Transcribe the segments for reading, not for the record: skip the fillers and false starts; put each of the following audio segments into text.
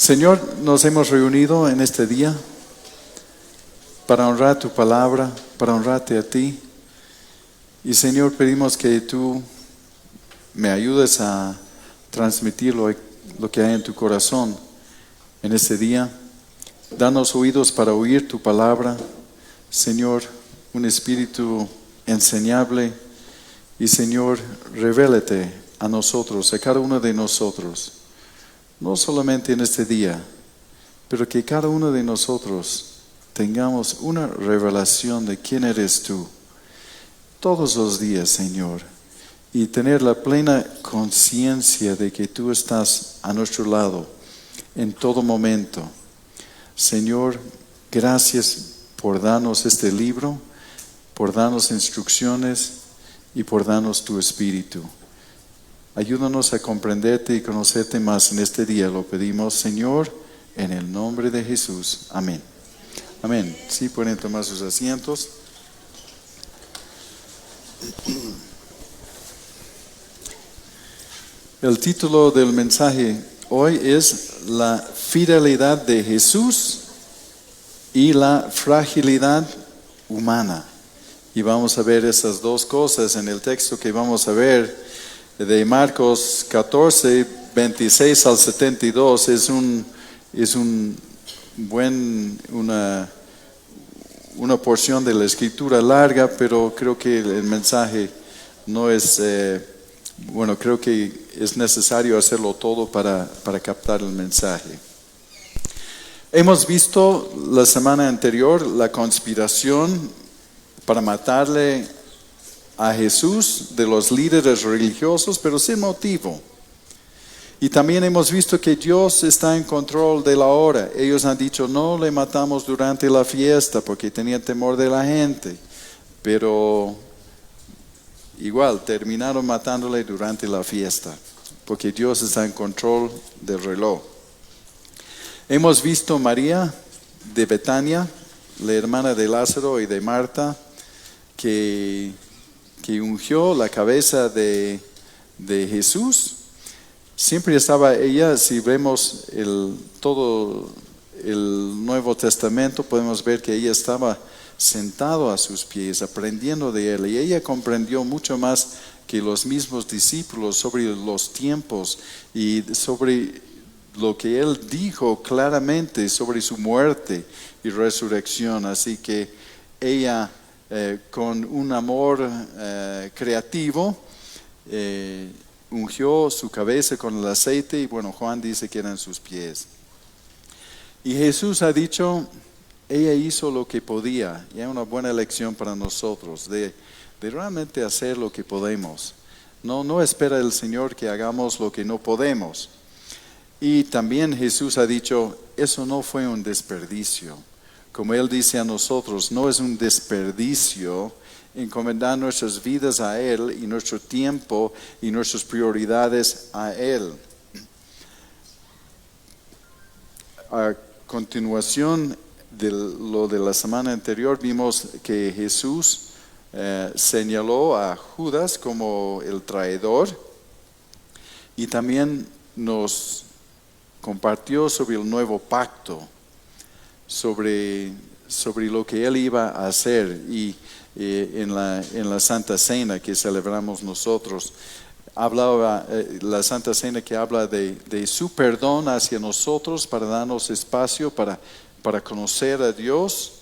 Señor, nos hemos reunido en este día para honrar tu palabra, para honrarte a ti. Y Señor, pedimos que tú me ayudes a transmitir lo que hay en tu corazón en este día. Danos oídos para oír tu palabra. Señor, un espíritu enseñable. Y Señor, revélate a nosotros, a cada uno de nosotros. No solamente en este día, pero que cada uno de nosotros tengamos una revelación de quién eres tú todos los días, Señor, y tener la plena conciencia de que tú estás a nuestro lado en todo momento. Señor, gracias por darnos este libro, por darnos instrucciones y por darnos tu espíritu. Ayúdanos a comprenderte y conocerte más en este día. Lo pedimos, Señor, en el nombre de Jesús. Amén. Amén. Sí, pueden tomar sus asientos. El título del mensaje hoy es La fidelidad de Jesús y la fragilidad humana. Y vamos a ver esas dos cosas en el texto que vamos a ver de Marcos 14, 26 al 72. Es una porción de la escritura larga, pero creo que el mensaje no es, creo que es necesario hacerlo todo para captar el mensaje. Hemos visto la semana anterior la conspiración para matarle a Jesús de los líderes religiosos, pero sin motivo. Y también hemos visto que Dios está en control de la hora. Ellos han dicho, no le matamos durante la fiesta porque tenía temor de la gente, pero igual terminaron matándole durante la fiesta, porque Dios está en control del reloj. Hemos visto María de Betania, la hermana de Lázaro y de Marta, que ungió la cabeza de Jesús. Siempre estaba ella, si vemos todo el Nuevo Testamento, podemos ver que ella estaba sentado a sus pies, aprendiendo de él. Y ella comprendió mucho más que los mismos discípulos sobre los tiempos y sobre lo que él dijo claramente sobre su muerte y resurrección. Así que ella, con un amor creativo, ungió su cabeza con el aceite y Juan dice que eran sus pies. Y Jesús ha dicho, ella hizo lo que podía, y es una buena lección para nosotros de realmente hacer lo que podemos. No espera el Señor que hagamos lo que no podemos. Y también Jesús ha dicho, eso no fue un desperdicio. Como Él dice a nosotros, no es un desperdicio encomendar nuestras vidas a Él y nuestro tiempo y nuestras prioridades a Él. A continuación de lo de la semana anterior, vimos que Jesús señaló a Judas como el traidor y también nos compartió sobre el nuevo pacto, sobre lo que Él iba a hacer. Y en la Santa Cena que celebramos nosotros, hablaba la Santa Cena que habla de su perdón hacia nosotros para darnos espacio para conocer a Dios,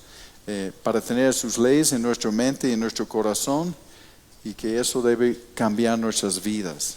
para tener sus leyes en nuestra mente y en nuestro corazón, y que eso debe cambiar nuestras vidas.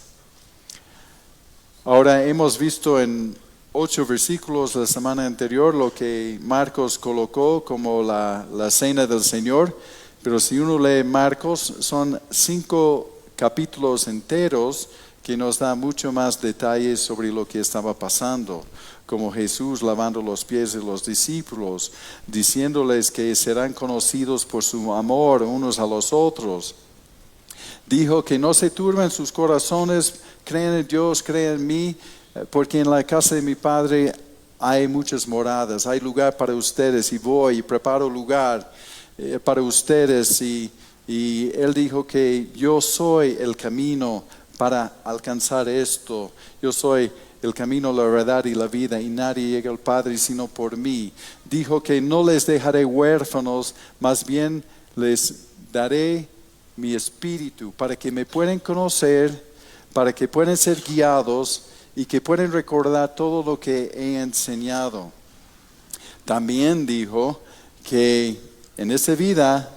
Ahora hemos visto en 8 versículos la semana anterior lo que Marcos colocó como la cena del Señor. Pero si uno lee Marcos, son 5 capítulos enteros que nos da mucho más detalles sobre lo que estaba pasando, como Jesús lavando los pies de los discípulos, diciéndoles que serán conocidos por su amor unos a los otros. Dijo que no se turben sus corazones, creen en Dios, creen en mí, porque en la casa de mi Padre hay muchas moradas, hay lugar para ustedes, y voy y preparo lugar para ustedes. Y Él dijo que yo soy el camino para alcanzar esto. Yo soy el camino, la verdad y la vida, y nadie llega al Padre sino por mí. Dijo que no les dejaré huérfanos, más bien les daré mi espíritu para que me puedan conocer, para que puedan ser guiados y que puedan recordar todo lo que he enseñado. También dijo que en esta vida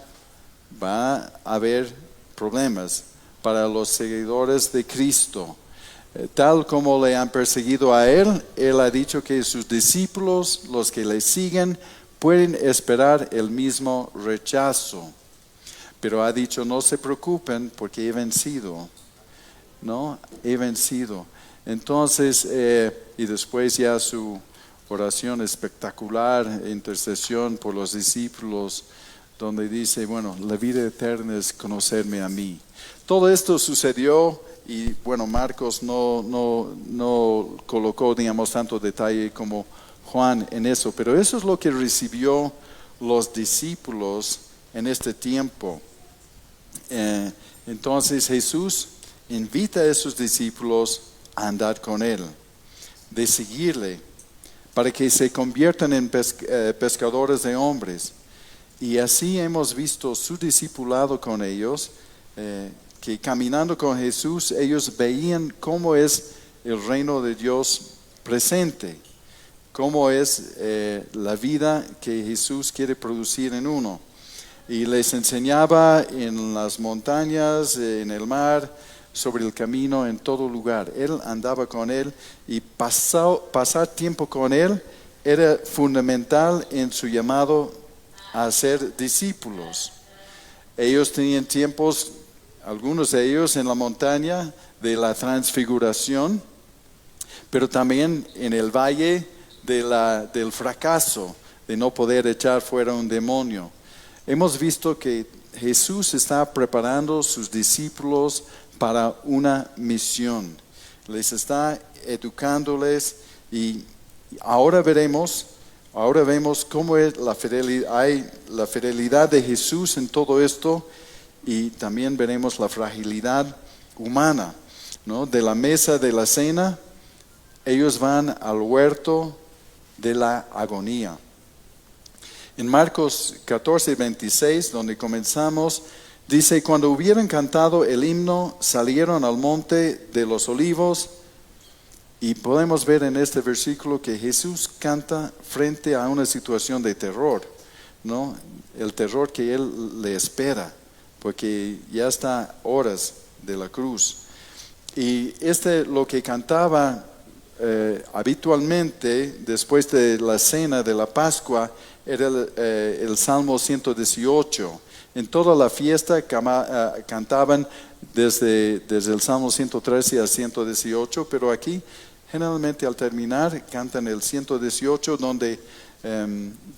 va a haber problemas para los seguidores de Cristo. Tal como le han perseguido a él, él ha dicho que sus discípulos, los que le siguen, pueden esperar el mismo rechazo. Pero ha dicho, no se preocupen porque he vencido. No, he vencido. Entonces, y después ya su oración espectacular, intercesión por los discípulos, donde dice, bueno, la vida eterna es conocerme a mí. Todo esto sucedió y bueno, Marcos no colocó, digamos, tanto detalle como Juan en eso, pero eso es lo que recibió los discípulos en este tiempo. Entonces Jesús invita a esos discípulos a andar con él, de seguirle, para que se conviertan en pescadores de hombres. Y así hemos visto su discipulado con ellos, que caminando con Jesús ellos veían cómo es el reino de Dios presente, cómo es la vida que Jesús quiere producir en uno. Y les enseñaba en las montañas, en el mar, sobre el camino, en todo lugar. Él andaba con él y pasar tiempo con él era fundamental en su llamado a ser discípulos. Ellos tenían tiempos, algunos de ellos en la montaña de la transfiguración, pero también en el valle del fracaso, de no poder echar fuera un demonio. Hemos visto que Jesús está preparando sus discípulos para una misión. Les está educándoles y ahora vemos cómo es la fidelidad de Jesús en todo esto, y también veremos la fragilidad humana, ¿no? De la mesa de la cena, ellos van al huerto de la agonía. En Marcos 14:26, donde comenzamos, dice, cuando hubieron cantado el himno, salieron al monte de los olivos. Y podemos ver en este versículo que Jesús canta frente a una situación de terror, ¿no? El terror que él le espera, porque ya está horas de la cruz. Y lo que cantaba habitualmente después de la cena de la Pascua era el Salmo 118. En toda la fiesta cantaban desde el Salmo 113 al 118, pero aquí generalmente al terminar cantan el 118,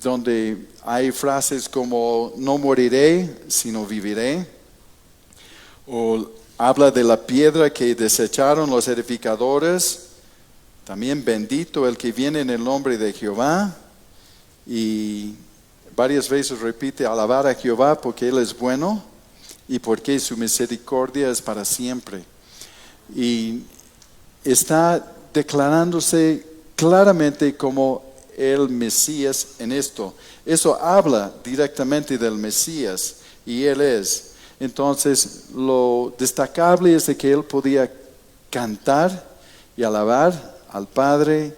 donde hay frases como no moriré, sino viviré, o habla de la piedra que desecharon los edificadores, también bendito el que viene en el nombre de Jehová, y varias veces repite alabar a Jehová porque Él es bueno y porque su misericordia es para siempre. Y está declarándose claramente como el Mesías en esto. Eso habla directamente del Mesías y Él es. Entonces lo destacable es de que Él podía cantar y alabar al Padre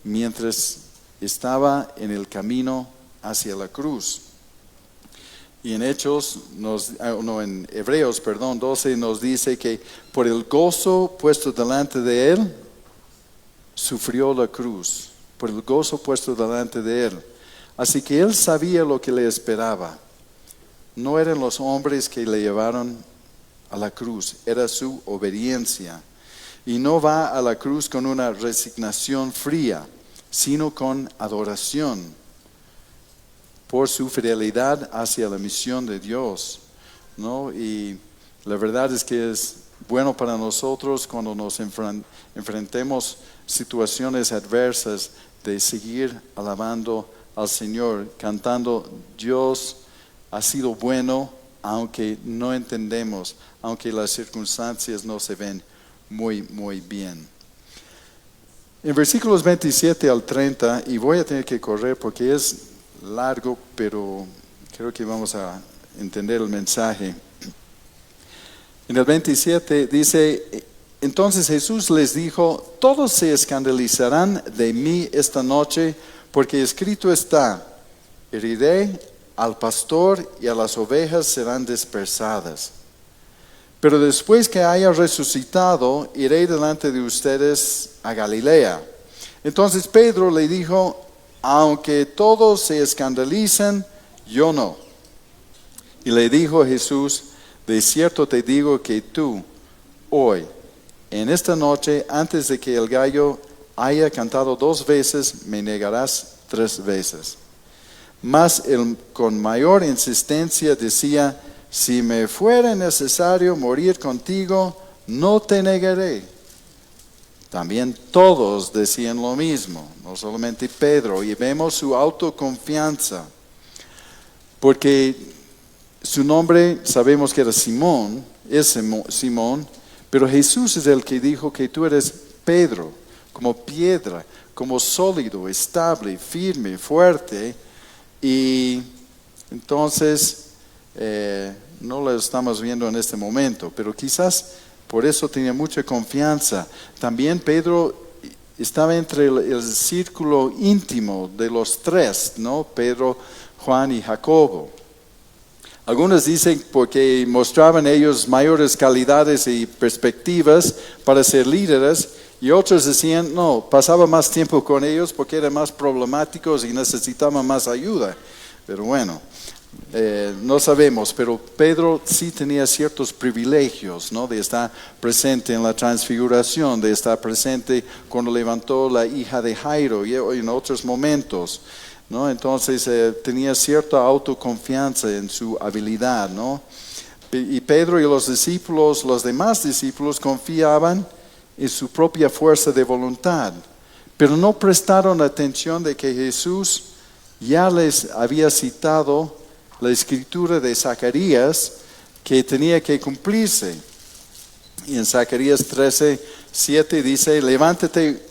mientras estaba en el camino hacia la cruz. Y en en Hebreos 12 nos dice que por el gozo puesto delante de Él, sufrió la cruz, por el gozo puesto delante de Él. Así que Él sabía lo que le esperaba. No eran los hombres que le llevaron a la cruz, era su obediencia. Y no va a la cruz con una resignación fría, sino con adoración por su fidelidad hacia la misión de Dios, ¿no? Y la verdad es que es bueno para nosotros cuando nos enfrentemos situaciones adversas de seguir alabando al Señor, cantando Dios ha sido bueno aunque no entendemos, aunque las circunstancias no se ven muy bien. En versículos 27 al 30, y voy a tener que correr porque es largo, pero creo que vamos a entender el mensaje. En el 27 dice, entonces Jesús les dijo, todos se escandalizarán de mí esta noche, porque escrito está, heriré al pastor y a las ovejas serán dispersadas. Pero después que haya resucitado, iré delante de ustedes a Galilea. Entonces Pedro le dijo, aunque todos se escandalicen, yo no. Y le dijo Jesús, de cierto te digo que tú, hoy, en esta noche, antes de que el gallo haya cantado 2 veces, me negarás 3 veces. Mas él con mayor insistencia decía, si me fuera necesario morir contigo, no te negaré. También todos decían lo mismo, no solamente Pedro, y vemos su autoconfianza, porque su nombre sabemos que era Simón, es Simón, pero Jesús es el que dijo que tú eres Pedro, como piedra, como sólido, estable, firme, fuerte, y entonces no lo estamos viendo en este momento, pero quizás por eso tenía mucha confianza. También Pedro estaba entre el círculo íntimo de los 3, ¿no? Pedro, Juan y Jacobo. Algunos dicen porque mostraban ellos mayores calidades y perspectivas para ser líderes, y otros decían, no, pasaba más tiempo con ellos porque eran más problemáticos y necesitaban más ayuda. Pero bueno, no sabemos, pero Pedro sí tenía ciertos privilegios, ¿no? De estar presente en la transfiguración, de estar presente cuando levantó la hija de Jairo y en otros momentos, ¿no? Entonces tenía cierta autoconfianza en su habilidad, ¿no? Y Pedro y los discípulos, los demás discípulos, confiaban en su propia fuerza de voluntad, pero no prestaron atención de que Jesús ya les había citado la escritura de Zacarías que tenía que cumplirse. Y en Zacarías 13:7 dice, levántate,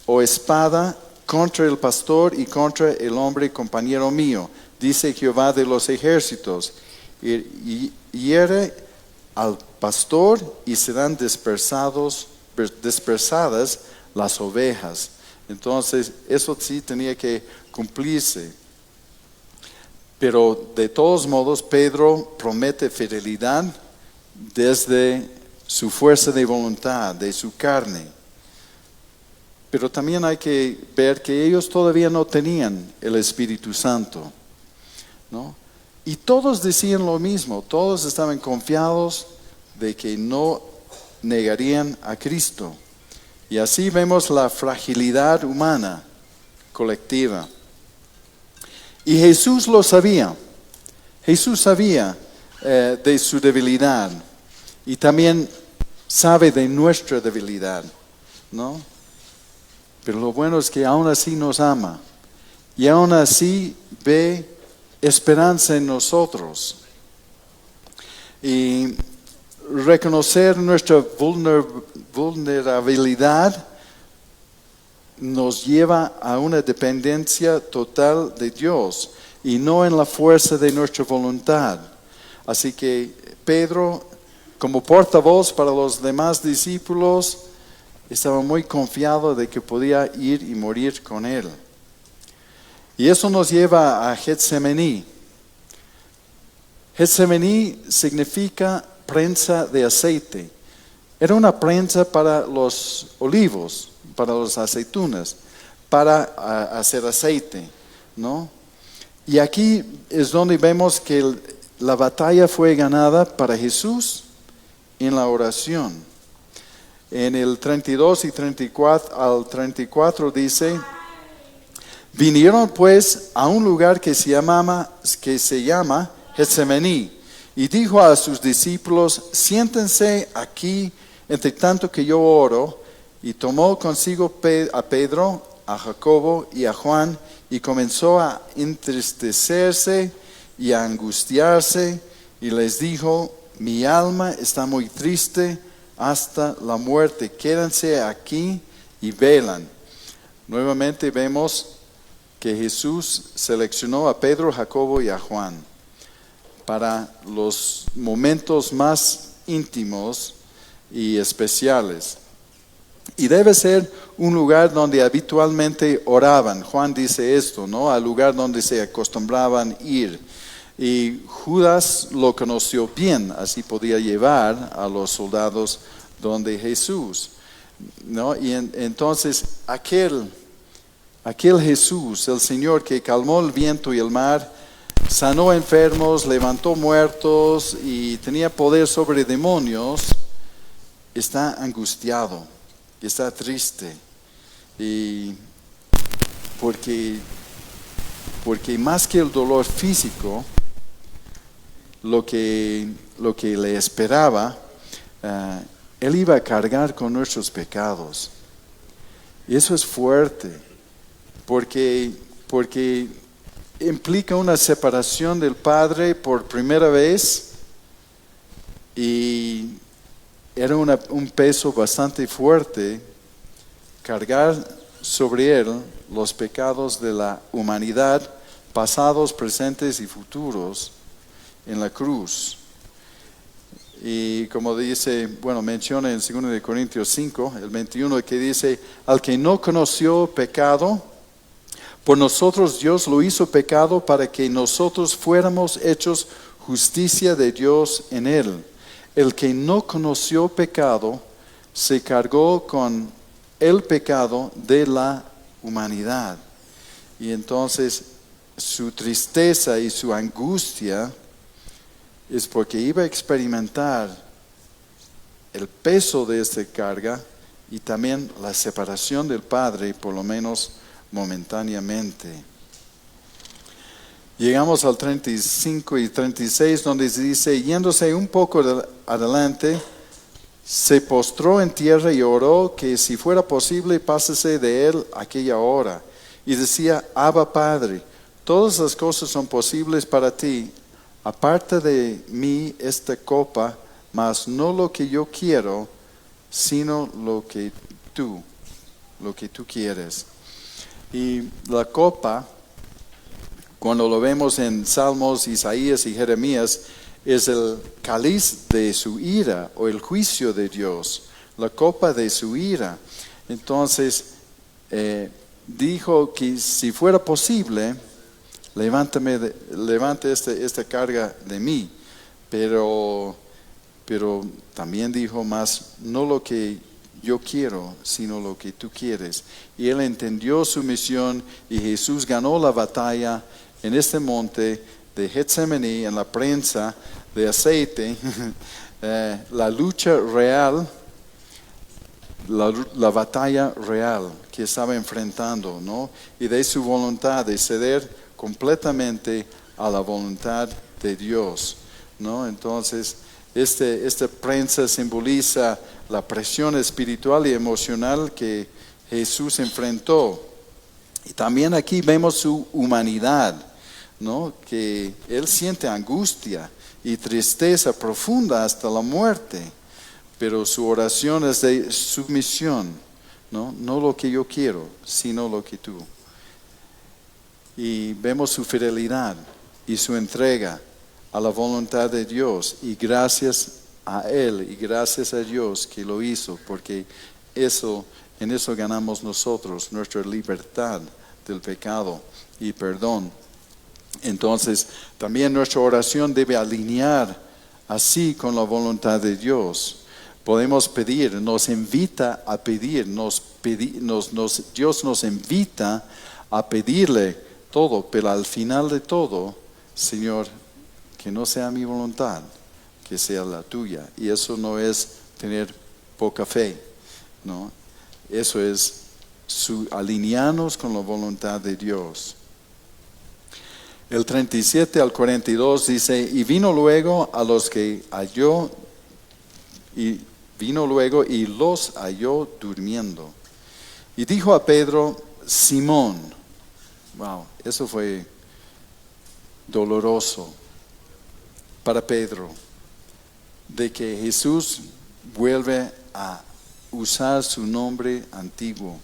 oh espada, contra el pastor y contra el hombre compañero mío, dice Jehová de los ejércitos, y hiere al pastor y serán dispersadas las ovejas. Entonces eso sí tenía que cumplirse. Pero de todos modos Pedro promete fidelidad desde su fuerza de voluntad, de su carne. Pero también hay que ver que ellos todavía no tenían el Espíritu Santo, ¿no? Y todos decían lo mismo, todos estaban confiados de que no negarían a Cristo. Y así vemos la fragilidad humana colectiva. Y Jesús lo sabía. Jesús sabía de su debilidad y también sabe de nuestra debilidad, ¿no? Pero lo bueno es que aún así nos ama y aún así ve esperanza en nosotros. Y reconocer nuestra vulnerabilidad nos lleva a una dependencia total de Dios y no en la fuerza de nuestra voluntad. Así que Pedro, como portavoz para los demás discípulos, estaba muy confiado de que podía ir y morir con él. Y eso nos lleva a Getsemaní. Getsemaní significa prensa de aceite. Era una prensa para los olivos, para las aceitunas, para hacer aceite, ¿no? Y aquí es donde vemos que la batalla fue ganada para Jesús en la oración. En el 32 y 34 al 34 dice, vinieron pues a un lugar que se llama Getsemaní, y dijo a sus discípulos, siéntense aquí entre tanto que yo oro. Y tomó consigo a Pedro, a Jacobo y a Juan, y comenzó a entristecerse y a angustiarse, y les dijo, mi alma está muy triste hasta la muerte, quédense aquí y velan. Nuevamente vemos que Jesús seleccionó a Pedro, Jacobo y a Juan para los momentos más íntimos y especiales. Y debe ser un lugar donde habitualmente oraban. Juan dice esto, ¿no? Al lugar donde se acostumbraban ir. Y Judas lo conoció bien, así podía llevar a los soldados donde Jesús, ¿no? Y entonces aquel Jesús, el Señor que calmó el viento y el mar, sanó enfermos, levantó muertos y tenía poder sobre demonios, está angustiado, está triste. Y porque más que el dolor físico, lo que le esperaba, Él iba a cargar con nuestros pecados. Y eso es fuerte, porque implica una separación del Padre por primera vez, y era un peso bastante fuerte cargar sobre Él los pecados de la humanidad, pasados, presentes y futuros, en la cruz. Y como dice, menciona en 2 Corintios 5, el 21, que dice: al que no conoció pecado, por nosotros Dios lo hizo pecado para que nosotros fuéramos hechos justicia de Dios en él. El que no conoció pecado se cargó con el pecado de la humanidad. Y entonces su tristeza y su angustia es porque iba a experimentar el peso de esta carga y también la separación del Padre, por lo menos momentáneamente. Llegamos al 35 y 36, donde dice: yéndose un poco adelante, se postró en tierra y oró que si fuera posible pásase de él aquella hora. Y decía: Abba, Padre, todas las cosas son posibles para ti. Aparta de mí esta copa, mas no lo que yo quiero, sino lo que tú quieres. Y la copa, cuando lo vemos en Salmos, Isaías y Jeremías, es el cáliz de su ira o el juicio de Dios, la copa de su ira. Entonces dijo que si fuera posible, levante esta carga de mí, pero también dijo: más no lo que yo quiero, sino lo que tú quieres. Y él entendió su misión, y Jesús ganó la batalla en este monte de Getsemaní, en la prensa de aceite, la lucha real, la batalla real que estaba enfrentando, ¿no? Y de su voluntad de ceder completamente a la voluntad de Dios, ¿no? Entonces, esta prensa simboliza la presión espiritual y emocional que Jesús enfrentó. Y también aquí vemos su humanidad, ¿no? Que Él siente angustia y tristeza profunda hasta la muerte, pero su oración es de sumisión, ¿no? No lo que yo quiero, sino lo que tú. Y vemos su fidelidad y su entrega a la voluntad de Dios, y gracias a Él y gracias a Dios que lo hizo, porque en eso ganamos nosotros nuestra libertad del pecado y perdón. Entonces también nuestra oración debe alinear así con la voluntad de Dios. Podemos pedir, nos invita a pedir, Dios nos invita a pedirle todo, pero al final de todo: Señor, que no sea mi voluntad, que sea la tuya. Y eso no es tener poca fe, ¿no? Eso es alinearnos con la voluntad de Dios. El 37 al 42 dice: y vino luego y los halló durmiendo. Y dijo a Pedro: Simón. Wow, eso fue doloroso para Pedro, de que Jesús vuelve a usar su nombre antiguo.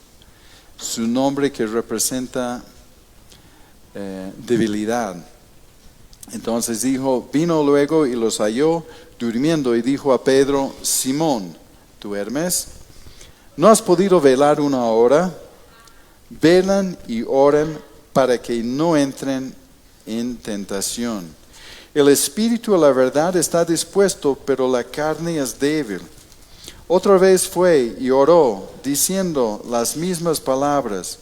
su nombre que representa debilidad. Entonces vino luego y los halló durmiendo y dijo a Pedro: Simón, ¿duermes? ¿No has podido velar una hora? Velan y oren para que no entren en tentación. El espíritu a la verdad está dispuesto, pero la carne es débil. Otra vez fue y oró, diciendo las mismas palabras.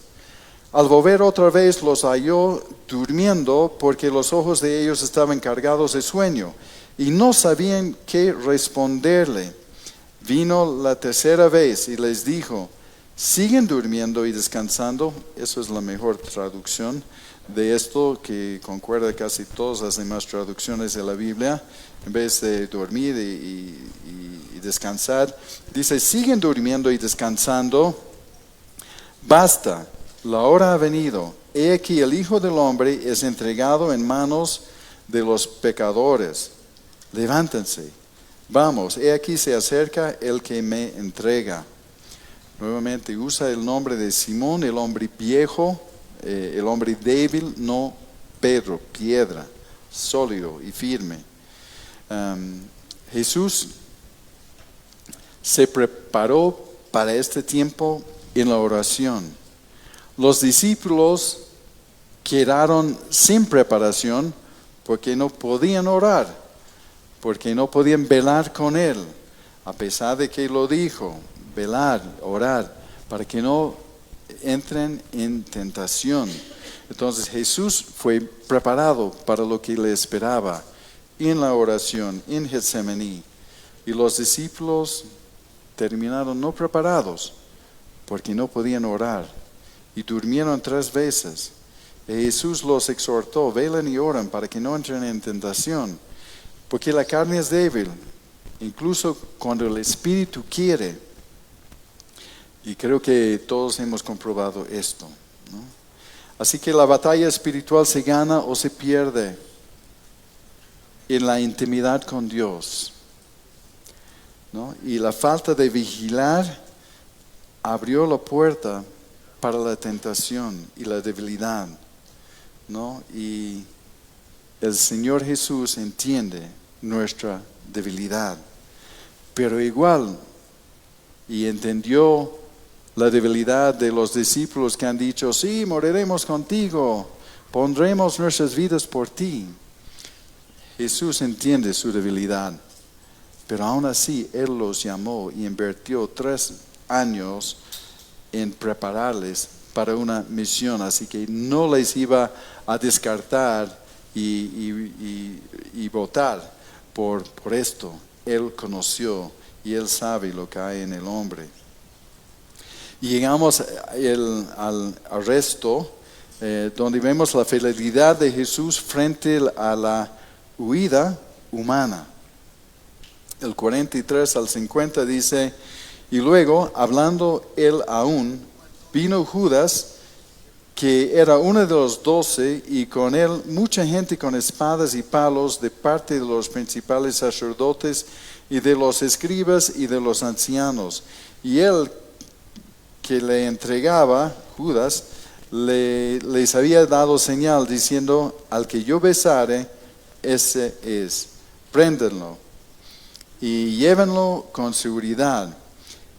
Al volver otra vez los halló durmiendo, porque los ojos de ellos estaban cargados de sueño, y no sabían qué responderle. Vino la tercera vez y les dijo: ¿siguen durmiendo y descansando? Eso es la mejor traducción de esto, que concuerda casi todas las demás traducciones de la Biblia. En vez de dormir y descansar, dice: siguen durmiendo y descansando. Basta, la hora ha venido. He aquí el Hijo del Hombre es entregado en manos de los pecadores. Levántense, vamos, he aquí se acerca el que me entrega. Nuevamente usa el nombre de Simón, el hombre viejo, el hombre débil, no Pedro, piedra, sólido y firme. Jesús se preparó para este tiempo en la oración. Los discípulos quedaron sin preparación porque no podían orar, porque no podían velar con Él, a pesar de que lo dijo: velar, orar, para que no entren en tentación. Entonces Jesús fue preparado para lo que le esperaba en la oración, en Getsemaní. Y los discípulos terminaron no preparados, porque no podían orar, y durmieron 3 veces. Y Jesús los exhortó: velen y oren para que no entren en tentación, porque la carne es débil, incluso cuando el Espíritu quiere. Y creo que todos hemos comprobado esto, ¿no? Así que la batalla espiritual se gana o se pierde en la intimidad con Dios, ¿no? Y la falta de vigilar abrió la puerta para la tentación y la debilidad, ¿no? Y el Señor Jesús entiende nuestra debilidad, pero igual, y entendió la debilidad de los discípulos que han dicho: sí, moriremos contigo, pondremos nuestras vidas por ti. Jesús entiende su debilidad, pero aún así Él los llamó y invirtió 3 años en prepararles para una misión. Así que no les iba a descartar y votar por esto. Él conoció y Él sabe lo que hay en el hombre. Y llegamos al resto, donde vemos la fidelidad de Jesús frente a la huida humana. El 43 al 50 dice: y luego, hablando él aún, vino Judas, que era uno de los 12, y con él mucha gente con espadas y palos de parte de los principales sacerdotes y de los escribas y de los ancianos. Y él, que le entregaba, Judas, les había dado señal diciendo: al que yo besare, ese es, préndenlo y llévenlo con seguridad.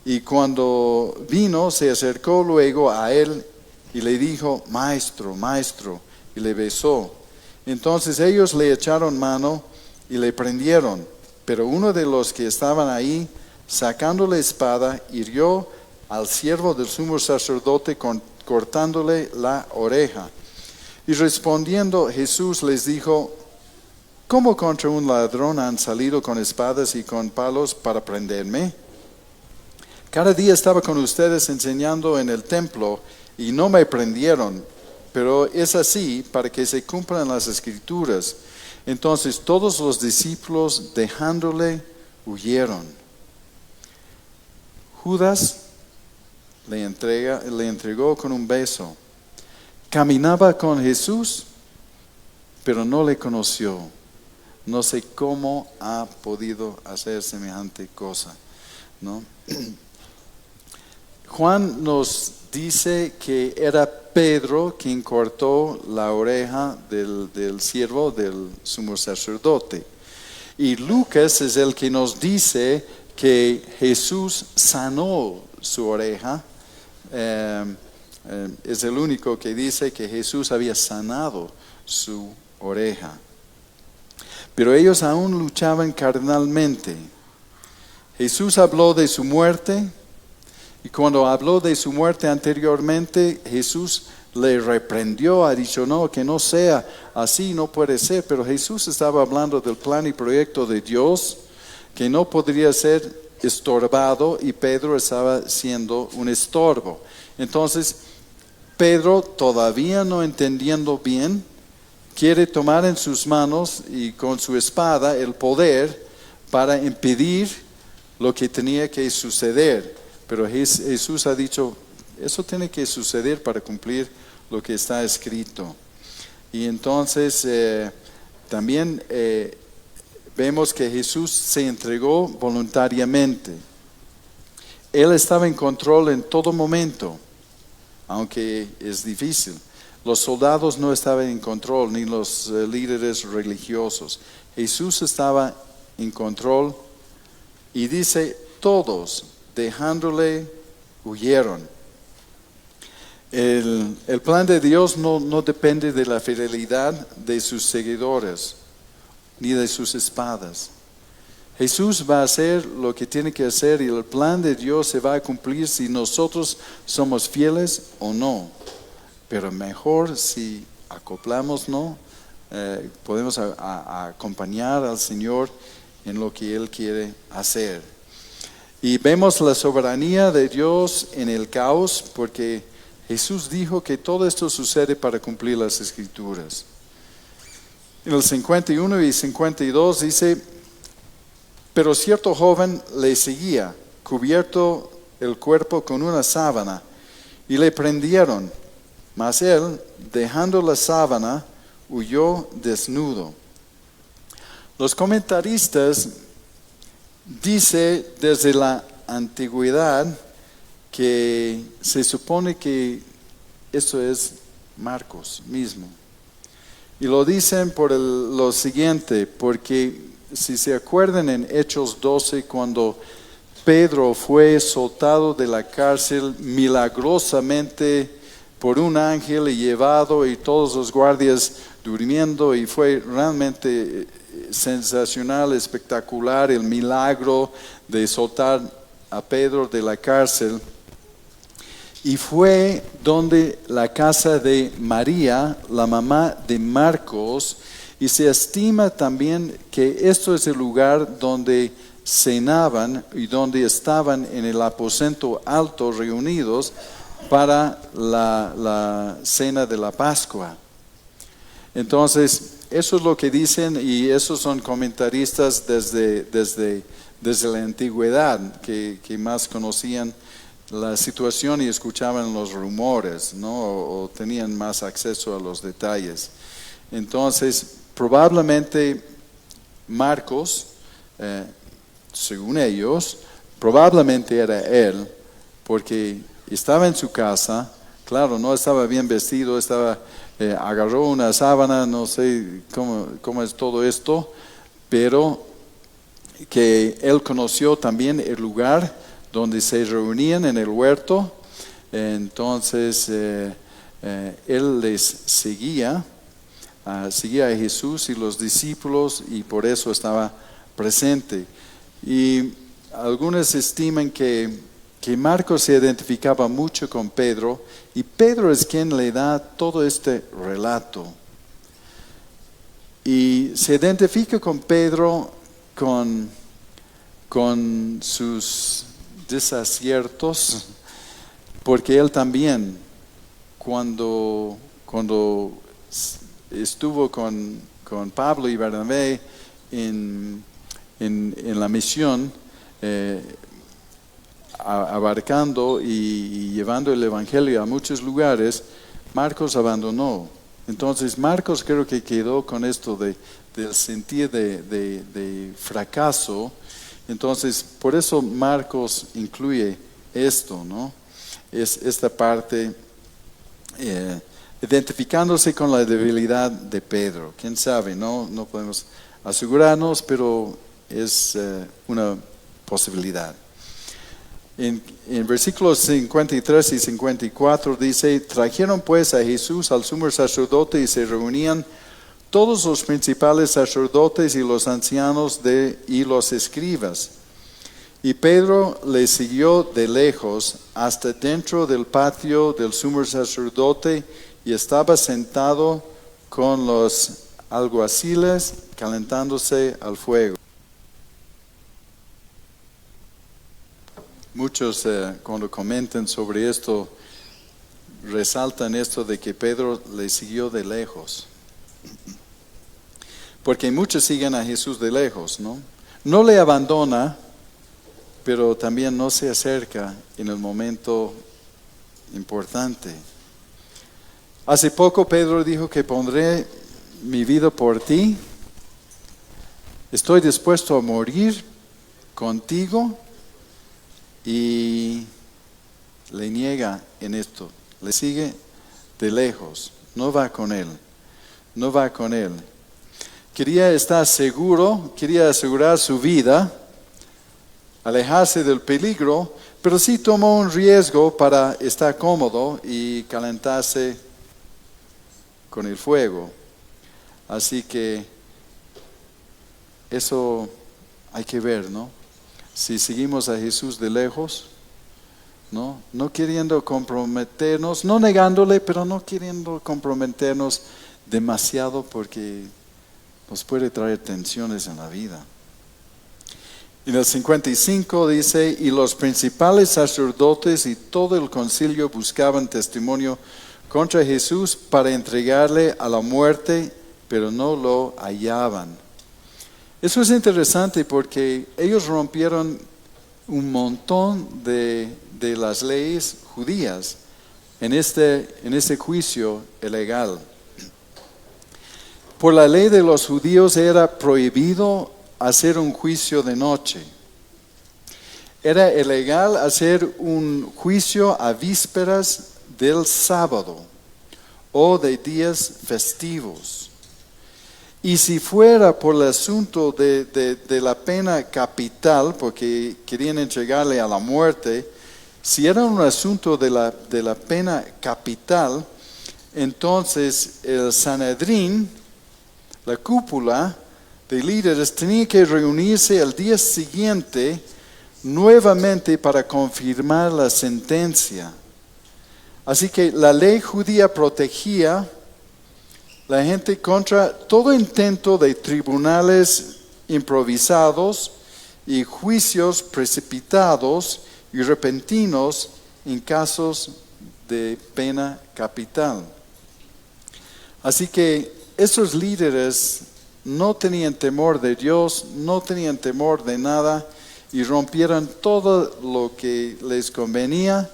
Y cuando vino, se acercó luego a él y le dijo: maestro, maestro, y le besó. Entonces ellos le echaron mano y le prendieron, pero uno de los que estaban ahí, sacando la espada, hirió al siervo del sumo sacerdote cortándole la oreja. Y respondiendo Jesús les dijo: ¿cómo contra un ladrón han salido con espadas y con palos para prenderme? Cada día estaba con ustedes enseñando en el templo y no me prendieron, pero es así para que se cumplan las Escrituras. Entonces todos los discípulos, dejándole, huyeron. Judas le entregó con un beso. Caminaba con Jesús, pero no le conoció. No sé cómo ha podido hacer semejante cosa, ¿no? Juan nos dice que era Pedro quien cortó la oreja del siervo del sumo sacerdote. Y Lucas es el que nos dice que Jesús sanó su oreja. Es el único que dice que Jesús había sanado su oreja. Pero ellos aún luchaban carnalmente. Jesús habló de su muerte. Y cuando habló de su muerte anteriormente, Jesús le reprendió, ha dicho, no, que no sea así, no puede ser. Pero Jesús estaba hablando del plan y proyecto de Dios, que no podría ser estorbado, y Pedro estaba siendo un estorbo. Entonces, Pedro, todavía no entendiendo bien, quiere tomar en sus manos y con su espada el poder para impedir lo que tenía que suceder. Pero Jesús ha dicho, eso tiene que suceder para cumplir lo que está escrito. Y entonces también vemos que Jesús se entregó voluntariamente. Él estaba en control en todo momento, aunque es difícil. Los soldados no estaban en control, ni los líderes religiosos. Jesús estaba en control y dice, todos dejándole, huyeron. El plan de Dios no depende de la fidelidad de sus seguidores, ni de sus espadas. Jesús va a hacer lo que tiene que hacer y el plan de Dios se va a cumplir si nosotros somos fieles o no. Pero mejor si acoplamos, ¿no? Podemos acompañar al Señor en lo que Él quiere hacer. Y vemos la soberanía de Dios en el caos, porque Jesús dijo que todo esto sucede para cumplir las Escrituras. En el 51 y 52 dice, pero cierto joven le seguía, cubierto el cuerpo con una sábana, y le prendieron, mas él, dejando la sábana, huyó desnudo. Los comentaristas dice desde la antigüedad que se supone que esto es Marcos mismo. Y lo dicen por lo siguiente, porque si se acuerdan en Hechos 12, cuando Pedro fue soltado de la cárcel milagrosamente por un ángel y llevado, y todos los guardias durmiendo, y fue realmente sensacional, espectacular el milagro de soltar a Pedro de la cárcel. Y fue donde la casa de María, la mamá de Marcos, y se estima también que esto es el lugar donde cenaban y donde estaban en el aposento alto reunidos para la cena de la Pascua. Entonces, eso es lo que dicen, y esos son comentaristas desde la antigüedad que más conocían la situación y escuchaban los rumores, ¿no? O tenían más acceso a los detalles. Entonces, probablemente Marcos, según ellos, probablemente era él, porque estaba en su casa, claro, no estaba bien vestido, agarró una sábana, no sé cómo es todo esto, pero que él conoció también el lugar donde se reunían en el huerto. Entonces él les seguía a Jesús y los discípulos, y por eso estaba presente. Y algunos estiman que Marcos se identificaba mucho con Pedro, y Pedro es quien le da todo este relato. Y se identifica con Pedro con sus desaciertos, porque él también, cuando estuvo con Pablo y Bernabé en la misión, abarcando y llevando el evangelio a muchos lugares, Marcos abandonó. Entonces Marcos creo que quedó con esto del sentir de fracaso. Entonces por eso Marcos incluye esto, ¿no? es esta parte, identificándose con la debilidad de Pedro. ¿Quién sabe? No podemos asegurarnos, pero es una posibilidad. En versículos 53 y 54 dice: trajeron pues a Jesús al sumo sacerdote y se reunían todos los principales sacerdotes y los ancianos y los escribas. Y Pedro le siguió de lejos hasta dentro del patio del sumo sacerdote y estaba sentado con los alguaciles calentándose al fuego. Muchos cuando comentan sobre esto resaltan esto de que Pedro le siguió de lejos. Porque muchos siguen a Jesús de lejos, ¿no? No le abandona, pero también no se acerca en el momento importante. Hace poco Pedro dijo que pondré mi vida por ti. Estoy dispuesto a morir contigo. Y le niega en esto, le sigue de lejos, no va con él. Quería estar seguro, quería asegurar su vida, alejarse del peligro, pero sí tomó un riesgo para estar cómodo y calentarse con el fuego. Así que eso hay que ver, ¿no? Si seguimos a Jesús de lejos, no queriendo comprometernos, no negándole, pero no queriendo comprometernos demasiado porque nos puede traer tensiones en la vida. En el 55 dice: y los principales sacerdotes y todo el concilio buscaban testimonio contra Jesús para entregarle a la muerte, pero no lo hallaban. Eso es interesante porque ellos rompieron un montón de las leyes judías en este juicio ilegal. Por la ley de los judíos era prohibido hacer un juicio de noche. Era ilegal hacer un juicio a vísperas del sábado o de días festivos. Y si fuera por el asunto de la pena capital, porque querían entregarle a la muerte, si era un asunto de la pena capital, entonces el Sanedrín, la cúpula de líderes, tenía que reunirse al día siguiente nuevamente para confirmar la sentencia. Así que la ley judía protegía la gente contra todo intento de tribunales improvisados y juicios precipitados y repentinos en casos de pena capital. Así que esos líderes no tenían temor de Dios, no tenían temor de nada y rompieron todo lo que les convenía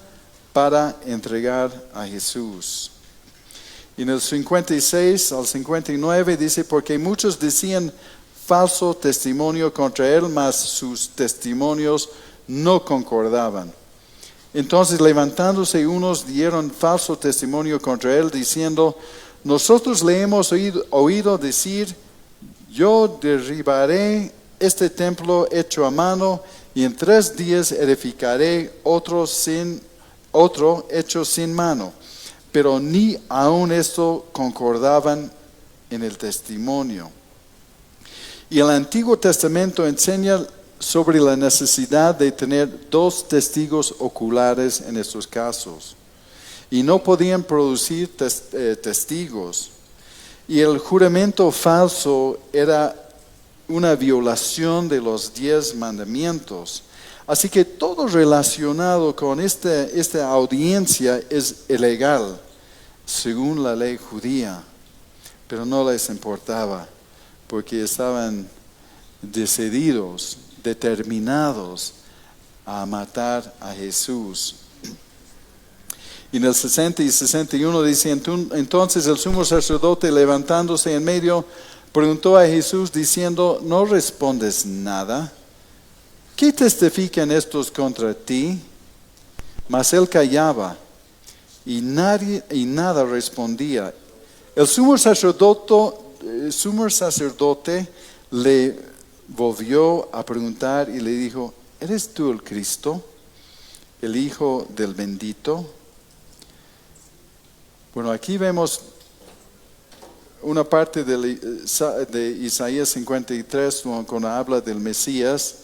para entregar a Jesús. Y en el 56 al 59 dice: porque muchos decían falso testimonio contra él, mas sus testimonios no concordaban. Entonces levantándose unos dieron falso testimonio contra él, diciendo: nosotros le hemos oído decir, yo derribaré este templo hecho a mano y en 3 días edificaré otro hecho sin mano. Pero ni aun esto concordaban en el testimonio. Y el Antiguo Testamento enseña sobre la necesidad de tener 2 testigos oculares en estos casos. Y no podían producir testigos. Y el juramento falso era una violación de los 10 mandamientos. Así que todo relacionado con esta audiencia es ilegal, según la ley judía. Pero no les importaba, porque estaban decididos, determinados a matar a Jesús. Y en el 60 y 61 dice: entonces el sumo sacerdote, levantándose en medio, preguntó a Jesús diciendo: ¿no respondes nada? ¿Qué testifican estos contra ti? Mas él callaba y nada respondía. El sumo sacerdote le volvió a preguntar y le dijo: ¿eres tú el Cristo, el Hijo del Bendito? Bueno, aquí vemos una parte de Isaías 53 cuando habla del Mesías,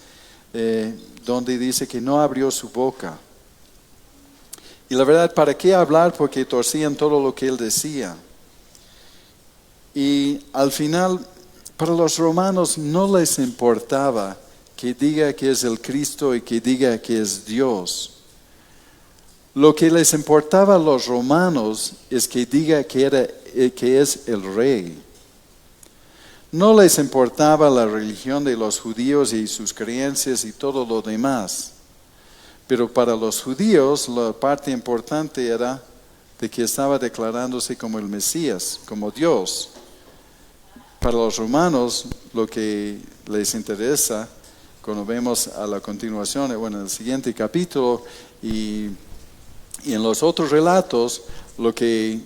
donde dice que no abrió su boca. Y la verdad, ¿para qué hablar? Porque torcían todo lo que él decía. Y al final, para los romanos no les importaba que diga que es el Cristo y que diga que es Dios. Lo que les importaba a los romanos es que diga que es el rey. No les importaba la religión de los judíos y sus creencias y todo lo demás. Pero para los judíos la parte importante era de que estaba declarándose como el Mesías, como Dios. Para los romanos lo que les interesa, cuando vemos a la continuación, bueno, en el siguiente capítulo y en los otros relatos, lo que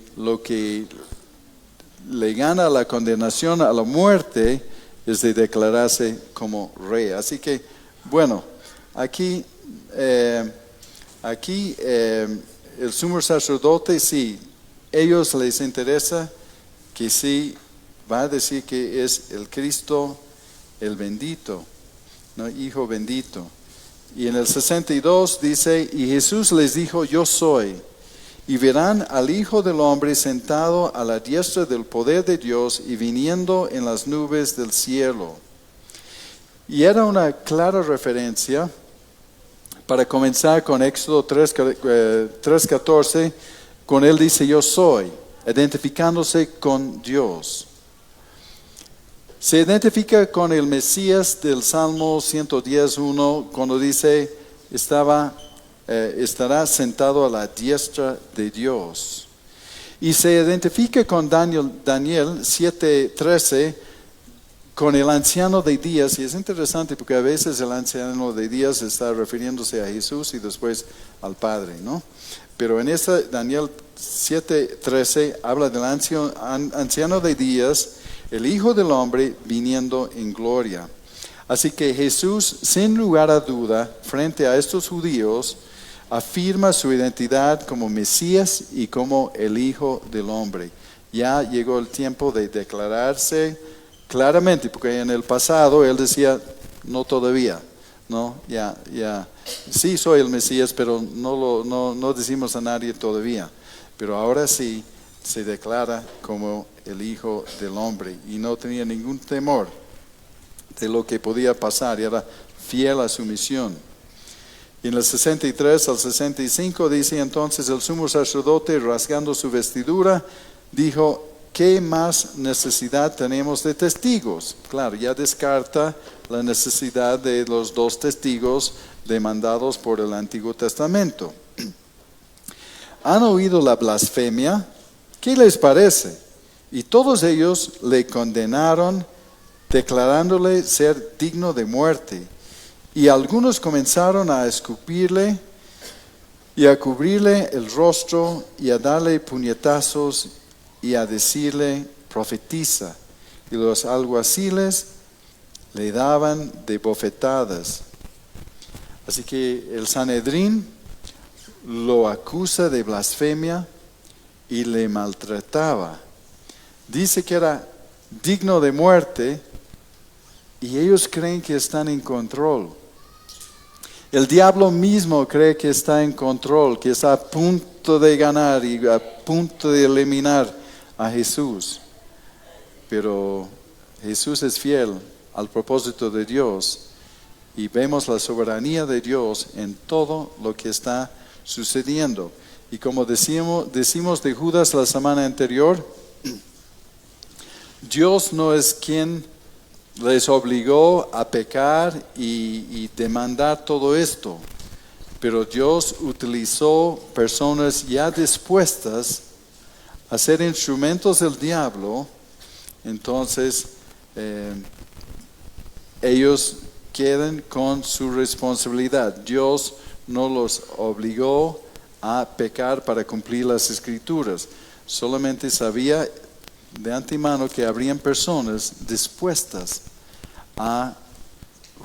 le gana la condenación a la muerte es de declararse como rey. Así que, bueno, aquí el sumo sacerdote, sí, ellos les interesa que sí va a decir que es el Cristo, el bendito, ¿no? Hijo bendito. Y en el 62 dice: y Jesús les dijo: yo soy. Y verán al Hijo del Hombre sentado a la diestra del poder de Dios y viniendo en las nubes del cielo. Y era una clara referencia para comenzar con Éxodo 3:14, con él dice: yo soy, identificándose con Dios. Se identifica con el Mesías del Salmo 110:1 cuando dice: estará sentado a la diestra de Dios. Y se identifica con Daniel 7:13 con el anciano de días. Y es interesante porque a veces el anciano de días está refiriéndose a Jesús y después al Padre, ¿no? Pero en esta Daniel 7:13 habla del anciano de días, el Hijo del Hombre viniendo en gloria. Así que Jesús, sin lugar a duda, frente a estos judíos, afirma su identidad como Mesías y como el Hijo del Hombre. Ya llegó el tiempo de declararse claramente, porque en el pasado él decía: no todavía, no, ya, sí soy el Mesías, pero no decimos a nadie todavía. Pero ahora sí se declara como el Hijo del Hombre y no tenía ningún temor de lo que podía pasar y era fiel a su misión. Y en el 63 al 65 dice: entonces el sumo sacerdote, rasgando su vestidura, dijo: ¿qué más necesidad tenemos de testigos? Claro, ya descarta la necesidad de los dos testigos demandados por el Antiguo Testamento. ¿Han oído la blasfemia? ¿Qué les parece? Y todos ellos le condenaron, declarándole ser digno de muerte. Y algunos comenzaron a escupirle y a cubrirle el rostro y a darle puñetazos y a decirle: profetiza. Y los alguaciles le daban de bofetadas. Así que el Sanedrín lo acusa de blasfemia y le maltrataba. Dice que era digno de muerte y ellos creen que están en control. El diablo mismo cree que está en control, que está a punto de ganar y a punto de eliminar a Jesús. Pero Jesús es fiel al propósito de Dios y vemos la soberanía de Dios en todo lo que está sucediendo. Y como decimos de Judas la semana anterior, Dios no es quien les obligó a pecar y demandar todo esto, pero Dios utilizó personas ya dispuestas a ser instrumentos del diablo. Entonces ellos quedan con su responsabilidad. Dios no los obligó a pecar para cumplir las Escrituras. Solamente sabía de antemano que habrían personas dispuestas a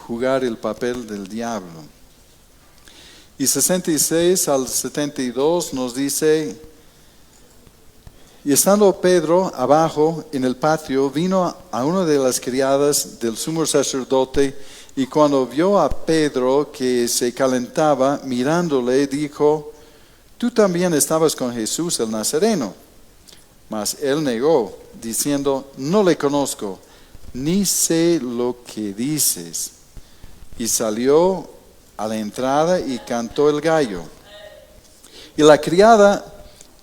jugar el papel del diablo. Y 66 al 72 nos dice: y estando Pedro abajo en el patio, vino a una de las criadas del sumo sacerdote, y cuando vio a Pedro que se calentaba, mirándole, dijo: tú también estabas con Jesús el Nazareno. Mas él negó, diciendo: no le conozco, ni sé lo que dices. Y salió a la entrada y cantó el gallo. Y la criada,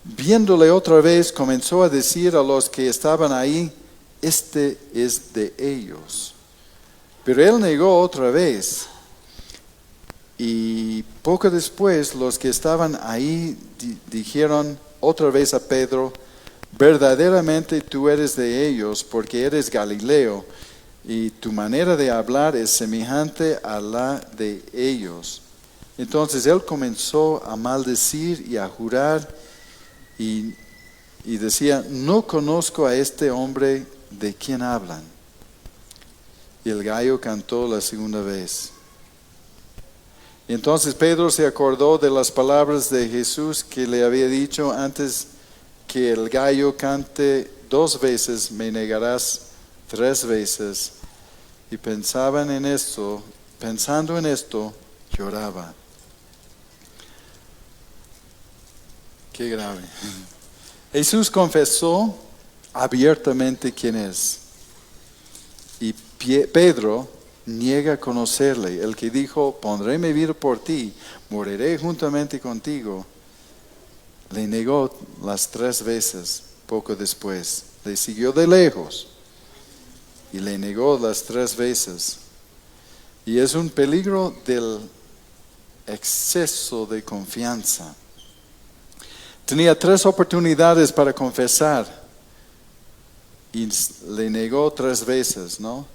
viéndole otra vez, comenzó a decir a los que estaban ahí: este es de ellos. Pero él negó otra vez. Y poco después los que estaban ahí dijeron otra vez a Pedro: verdaderamente tú eres de ellos, porque eres Galileo, y tu manera de hablar es semejante a la de ellos. Entonces él comenzó a maldecir y a jurar, y decía: no conozco a este hombre de quien hablan. Y el gallo cantó la segunda vez. Y entonces Pedro se acordó de las palabras de Jesús que le había dicho: antes que el gallo cante 2 veces, me negarás 3 veces. Y pensando en esto, lloraba. Qué grave. Jesús confesó abiertamente quién es. Y Pedro niega conocerle. El que dijo: pondré mi vida por ti, moriré juntamente contigo, le negó las 3 veces poco después. Le siguió de lejos y le negó las 3 veces. Y es un peligro del exceso de confianza. Tenía 3 oportunidades para confesar y le negó 3 veces, ¿no?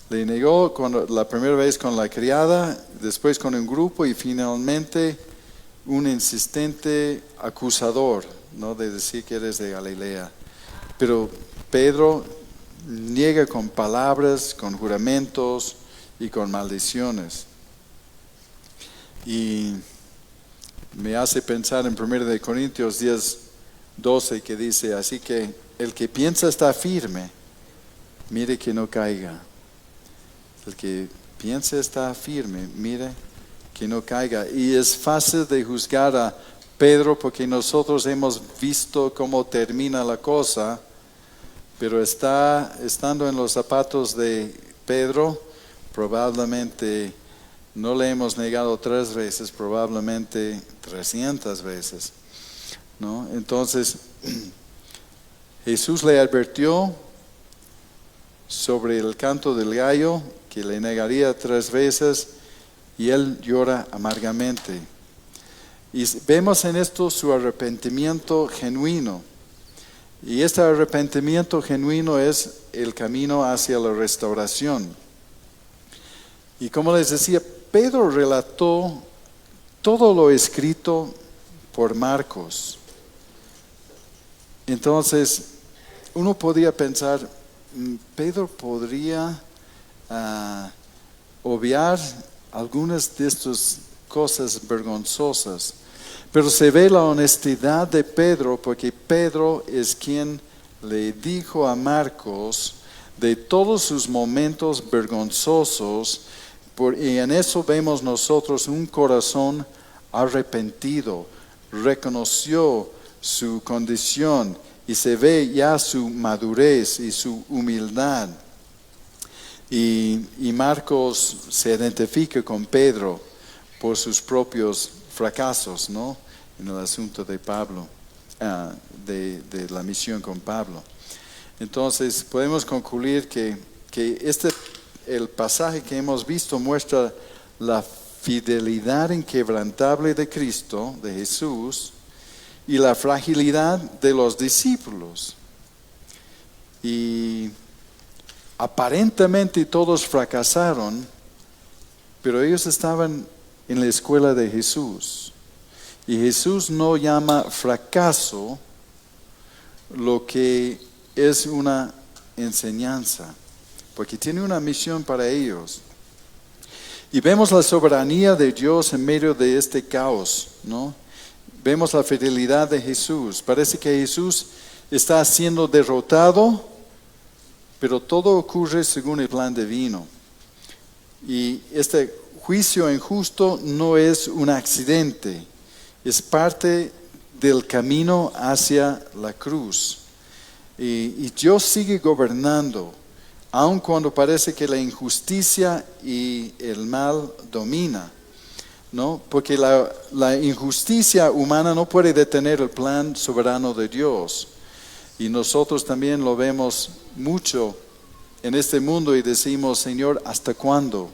Le negó la primera vez con la criada, después con un grupo y finalmente un insistente acusador, ¿no? De decir que eres de Galilea. Pero Pedro niega con palabras, con juramentos y con maldiciones. Y me hace pensar en 1 Corintios 10:12, que dice: así que el que piensa estar firme, mire que no caiga. El que piensa estar firme, mire que no caiga. Y es fácil de juzgar a Pedro porque nosotros hemos visto cómo termina la cosa, pero estando en los zapatos de Pedro, probablemente no le hemos negado 3 veces, probablemente 300 veces, ¿no? Entonces Jesús le advirtió sobre el canto del gallo, que le negaría 3 veces, y él llora amargamente. Y vemos en esto su arrepentimiento genuino. Y este arrepentimiento genuino es el camino hacia la restauración. Y como les decía, Pedro relató todo lo escrito por Marcos. Entonces, uno podría pensar: Pedro podría obviar algunas de estas cosas vergonzosas, pero se ve la honestidad de Pedro, porque Pedro es quien le dijo a Marcos de todos sus momentos vergonzosos, y en eso vemos nosotros un corazón arrepentido. Reconoció su condición y se ve ya su madurez y su humildad. Y Marcos se identifica con Pedro por sus propios fracasos, ¿no? En el asunto de Pablo, de la misión con Pablo. Entonces podemos concluir que el pasaje que hemos visto muestra la fidelidad inquebrantable de Cristo, de Jesús, y la fragilidad de los discípulos. Y aparentemente todos fracasaron, pero ellos estaban en la escuela de Jesús. Y Jesús no llama fracaso lo que es una enseñanza, porque tiene una misión para ellos. Y vemos la soberanía de Dios en medio de este caos, ¿no? Vemos la fidelidad de Jesús. Parece que Jesús está siendo derrotado, pero todo ocurre según el plan divino. Y este juicio injusto no es un accidente, es parte del camino hacia la cruz. Y Dios sigue gobernando, aun cuando parece que la injusticia y el mal domina, ¿no? Porque la injusticia humana no puede detener el plan soberano de Dios. Y nosotros también lo vemos mucho en este mundo y decimos, Señor, ¿hasta cuándo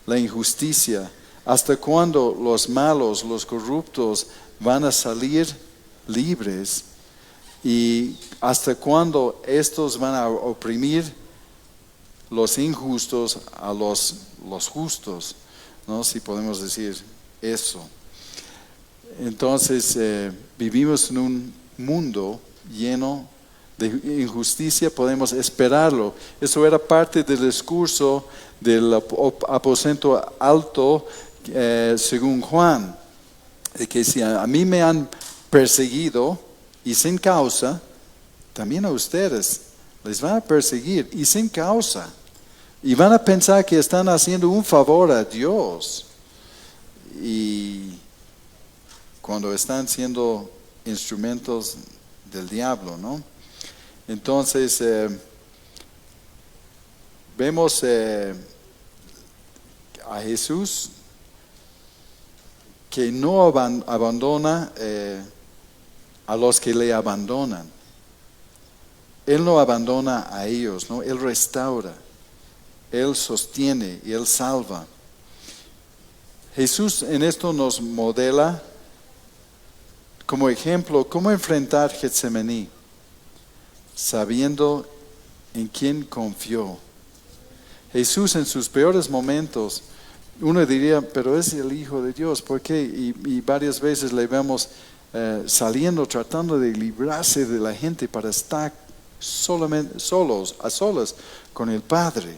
la injusticia? ¿Hasta cuándo los malos, los corruptos van a salir libres? ¿Y hasta cuándo estos van a oprimir los injustos a los justos? ¿No? Si podemos decir eso. Entonces vivimos en un mundo lleno de injusticia, podemos esperarlo. Eso era parte del discurso del aposento alto según Juan, de que si a mí me han perseguido y sin causa, también a ustedes les van a perseguir y sin causa. Y van a pensar que están haciendo un favor a Dios. Y cuando están siendo instrumentos del diablo, ¿no? Entonces, vemos a Jesús que no abandona a los que le abandonan. Él no abandona a ellos, ¿no? Él restaura, Él sostiene y Él salva. Jesús en esto nos modela como ejemplo cómo enfrentar Getsemaní, sabiendo en quién confió. Jesús en sus peores momentos, uno diría, pero es el Hijo de Dios, ¿por qué? Y varias veces le vemos saliendo, tratando de librarse de la gente para estar a solas con el Padre.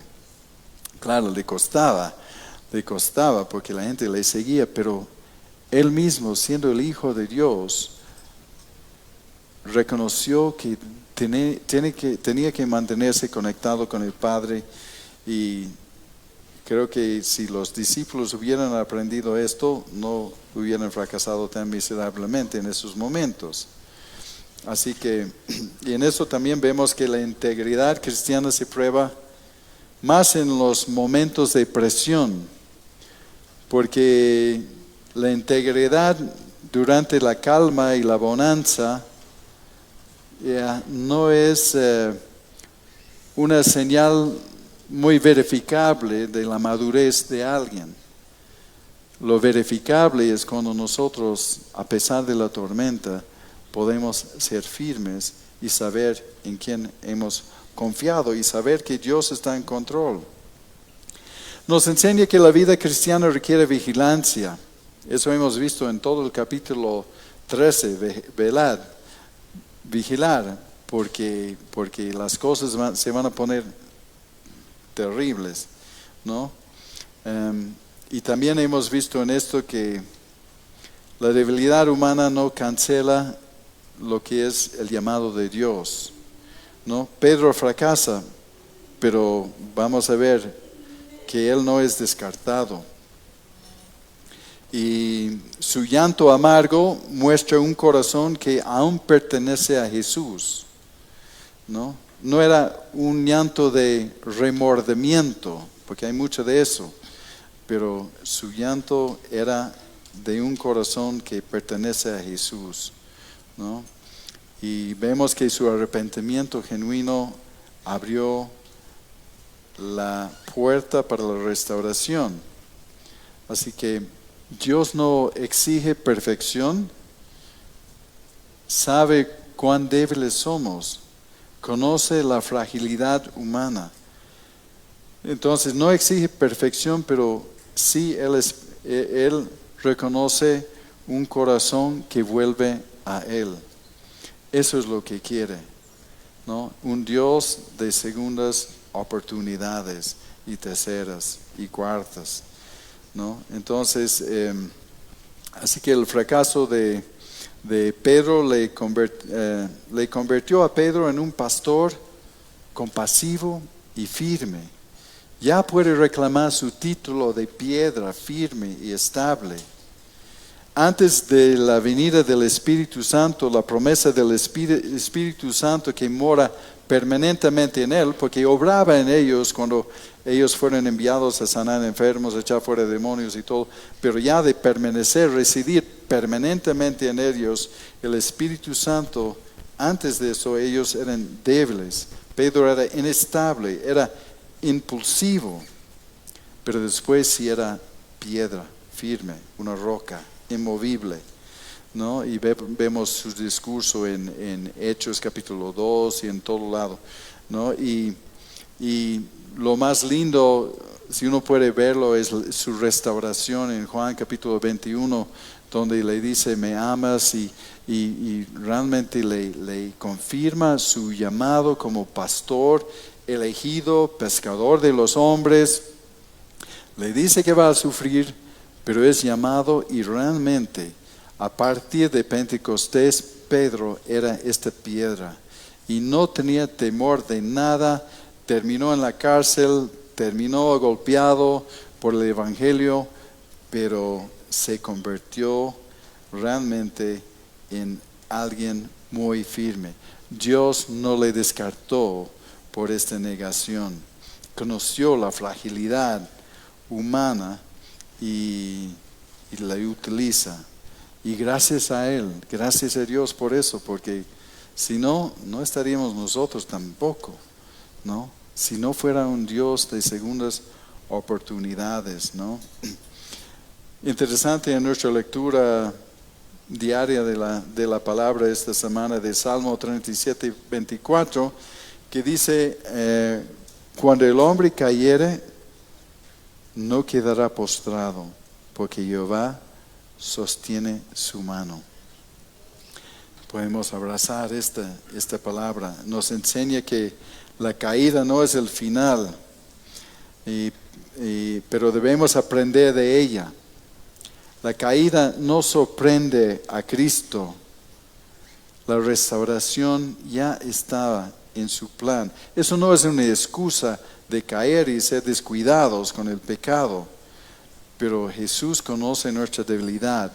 Claro, le costaba porque la gente le seguía, pero él mismo, siendo el Hijo de Dios, reconoció que tenía que mantenerse conectado con el Padre. Y creo que si los discípulos hubieran aprendido esto, no hubieran fracasado tan miserablemente en esos momentos. Así que, y en eso también vemos que la integridad cristiana se prueba más en los momentos de presión, porque la integridad durante la calma y la bonanza no es una señal muy verificable de la madurez de alguien. Lo verificable es cuando nosotros, a pesar de la tormenta, podemos ser firmes y saber en quién hemos confiado y saber que Dios está en control. Nos enseña que la vida cristiana requiere vigilancia. Eso hemos visto en todo el capítulo 13, vigilar, porque las cosas se van a poner terribles, ¿no? Y también hemos visto en esto que la debilidad humana no cancela lo que es el llamado de Dios, ¿no? Pedro fracasa, pero vamos a ver que él no es descartado. Y su llanto amargo muestra un corazón que aún pertenece a Jesús, ¿no? No era un llanto de remordimiento, porque hay mucho de eso, pero su llanto era de un corazón que pertenece a Jesús, ¿no? Y vemos que su arrepentimiento genuino abrió la puerta para la restauración. Así que Dios no exige perfección, sabe cuán débiles somos, conoce la fragilidad humana. Entonces no exige perfección, pero sí Él reconoce un corazón que vuelve a Él. Eso es lo que quiere, ¿no? Un Dios de segundas oportunidades y terceras y cuartas, ¿no? Entonces, así que el fracaso de Pedro le convirtió a Pedro en un pastor compasivo y firme. Ya puede reclamar su título de piedra firme y estable. Antes de la venida del Espíritu Santo, la promesa del Espíritu Santo que mora permanentemente en él, porque obraba en ellos cuando ellos fueron enviados a sanar enfermos, a echar fuera demonios y todo, pero ya de permanecer, residir permanentemente en ellos, el Espíritu Santo, antes de eso ellos eran débiles. Pedro era inestable, era impulsivo, pero después sí era piedra firme, una roca inmovible, ¿no? Y vemos su discurso en Hechos capítulo 2 y en todo lado, ¿no? Y lo más lindo, si uno puede verlo, es su restauración en Juan capítulo 21, donde le dice, me amas, y realmente le confirma su llamado como pastor elegido, pescador de los hombres. Le dice que va a sufrir, pero es llamado, y realmente a partir de Pentecostés Pedro era esta piedra y no tenía temor de nada. Terminó en la cárcel, terminó golpeado por el Evangelio, pero se convirtió realmente en alguien muy firme. Dios no le descartó por esta negación. Conoció la fragilidad humana y la utiliza. Y gracias a Él, gracias a Dios por eso, porque si no, no estaríamos nosotros tampoco, ¿no? Si no fuera un Dios de segundas oportunidades, ¿no? Interesante en nuestra lectura diaria de la palabra esta semana, de Salmo 37, 24, que dice, cuando el hombre cayere, no quedará postrado, porque Jehová sostiene su mano. Podemos abrazar esta palabra. Nos enseña que la caída no es el final, pero debemos aprender de ella. La caída no sorprende a Cristo. La restauración ya estaba en su plan. Eso no es una excusa de caer y ser descuidados con el pecado, pero Jesús conoce nuestra debilidad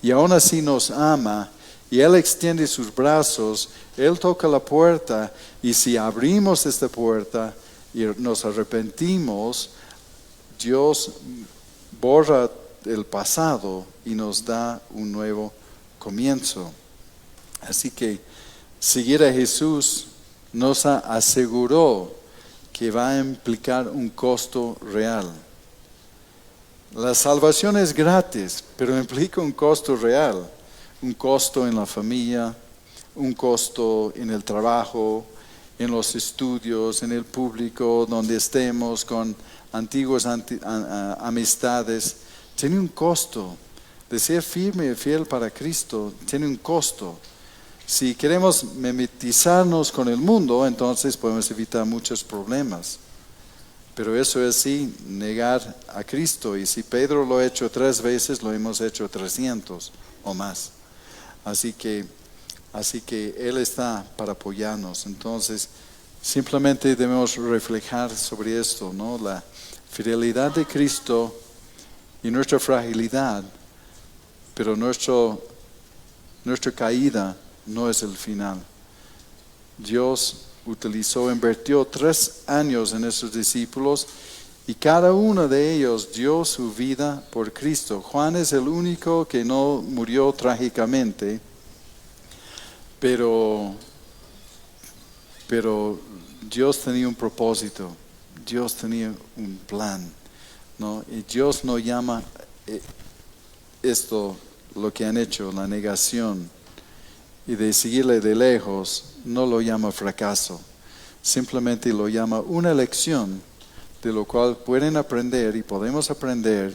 y aún así nos ama, y Él extiende sus brazos, Él toca la puerta, y si abrimos esta puerta y nos arrepentimos, Dios borra el pasado y nos da un nuevo comienzo. Así que seguir a Jesús nos aseguró que va a implicar un costo real. La salvación es gratis, pero implica un costo real. Un costo en la familia, un costo en el trabajo, en los estudios, en el público, donde estemos con antiguas amistades. Tiene un costo. De ser firme y fiel para Cristo, tiene un costo. Si queremos mimetizarnos con el mundo, entonces podemos evitar muchos problemas. Pero eso es sí, negar a Cristo. Y si Pedro lo ha hecho 3 veces, lo hemos hecho 300 o más. Así que Él está para apoyarnos. Entonces, simplemente debemos reflejar sobre esto, ¿no? La fidelidad de Cristo y nuestra fragilidad, pero nuestra caída no es el final. Dios invirtió 3 años en esos discípulos, y cada uno de ellos dio su vida por Cristo. Juan es el único que no murió trágicamente, pero Dios tenía un propósito, Dios tenía un plan, ¿no? Y Dios no llama esto, lo que han hecho, la negación y de seguirle de lejos, no lo llama fracaso, simplemente lo llama una lección de lo cual pueden aprender y podemos aprender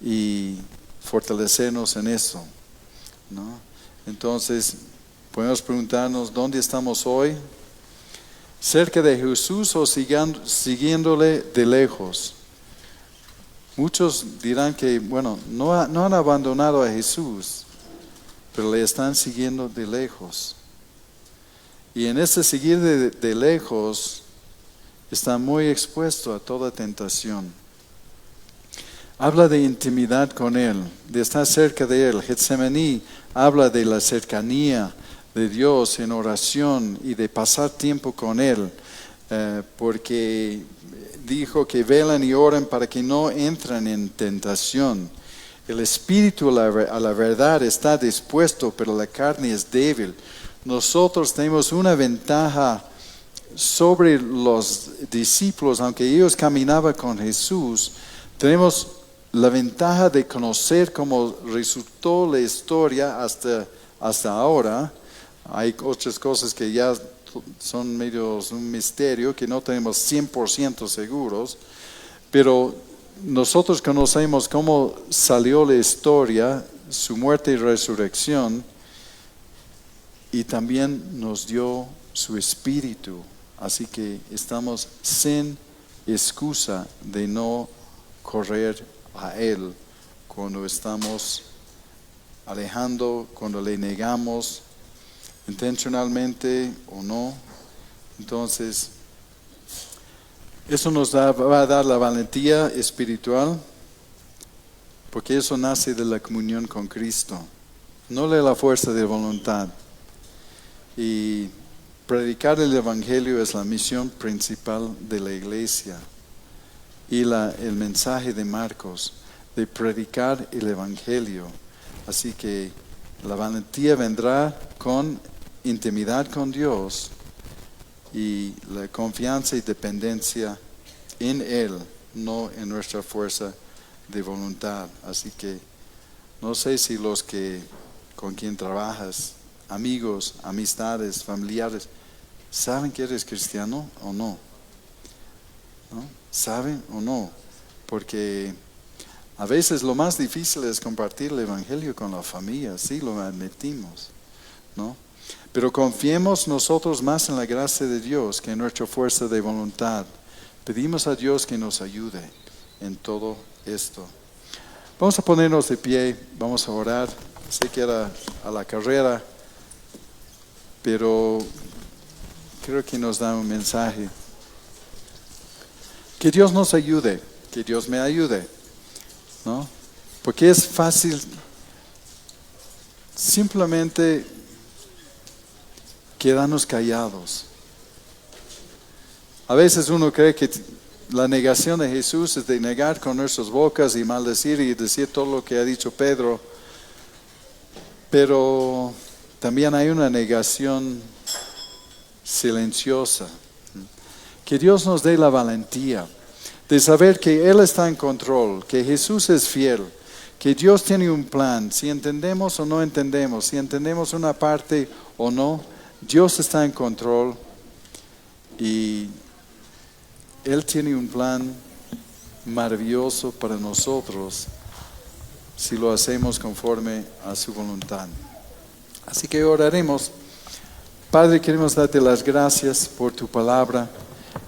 y fortalecernos en eso, ¿no? Entonces, podemos preguntarnos, ¿dónde estamos hoy? ¿Cerca de Jesús o siguiéndole de lejos? Muchos dirán que, bueno, no han abandonado a Jesús, pero le están siguiendo de lejos. Y en ese seguir de lejos, está muy expuesto a toda tentación. Habla de intimidad con Él, de estar cerca de Él. Getsemaní habla de la cercanía de Dios en oración y de pasar tiempo con Él, porque dijo que velan y oran para que no entren en tentación. El espíritu a la verdad está dispuesto, pero la carne es débil. Nosotros tenemos una ventaja sobre los discípulos, aunque ellos caminaban con Jesús. Tenemos la ventaja de conocer cómo resultó la historia hasta ahora. Hay otras cosas que ya son medio un misterio, que no tenemos 100% seguros, pero nosotros conocemos cómo salió la historia, su muerte y resurrección, y también nos dio su espíritu. Así que estamos sin excusa de no correr a Él cuando estamos alejando, cuando le negamos, intencionalmente o no. Entonces, eso nos va a dar la valentía espiritual, porque eso nace de la comunión con Cristo, no de la fuerza de voluntad. Y predicar el Evangelio es la misión principal de la iglesia. Y el mensaje de Marcos, de predicar el Evangelio. Así que la valentía vendrá con intimidad con Dios y la confianza y dependencia en Él, no en nuestra fuerza de voluntad. Así que no sé si los con quien trabajas, amigos, amistades, familiares, ¿saben que eres cristiano o no? ¿No? ¿Saben o no? Porque a veces lo más difícil es compartir el Evangelio con la familia, sí lo admitimos, ¿no? Pero confiemos nosotros más en la gracia de Dios que en nuestra fuerza de voluntad. Pedimos a Dios que nos ayude en todo esto. Vamos a ponernos de pie, vamos a orar. Sé que era a la carrera, pero creo que nos da un mensaje. Que Dios nos ayude, que Dios me ayude, ¿no? Porque es fácil simplemente quedarnos callados. A veces uno cree que la negación de Jesús es de negar con nuestras bocas y maldecir y decir todo lo que ha dicho Pedro, pero también hay una negación silenciosa. Que Dios nos dé la valentía de saber que Él está en control, que Jesús es fiel, que Dios tiene un plan. Si entendemos o no entendemos, si entendemos una parte o no, Dios está en control y Él tiene un plan maravilloso para nosotros si lo hacemos conforme a su voluntad. Así que oraremos. Padre, queremos darte las gracias por tu palabra.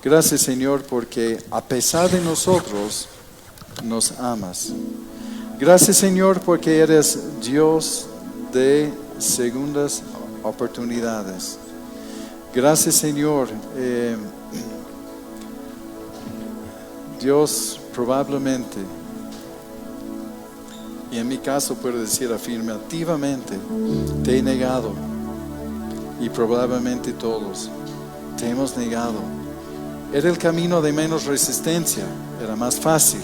Gracias, Señor, porque a pesar de nosotros, nos amas. Gracias, Señor, porque eres Dios de segundas oportunidades. Gracias, Señor. Dios, probablemente, y en mi caso puedo decir afirmativamente, te he negado. Y probablemente todos te hemos negado. Era el camino de menos resistencia, era más fácil.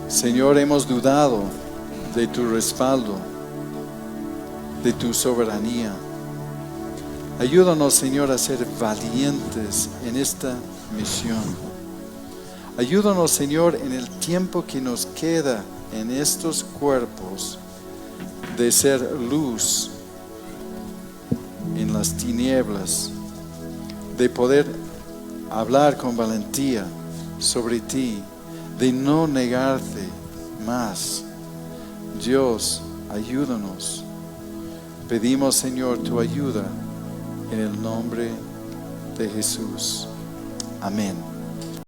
Señor, hemos dudado de tu respaldo, de tu soberanía. Ayúdanos, Señor, a ser valientes en esta misión. Ayúdanos, Señor, en el tiempo que nos queda en estos cuerpos, de ser luz en las tinieblas, de poder hablar con valentía sobre ti, de no negarte más, Dios, ayúdanos. Pedimos, Señor, tu ayuda en el nombre de Jesús. Amén.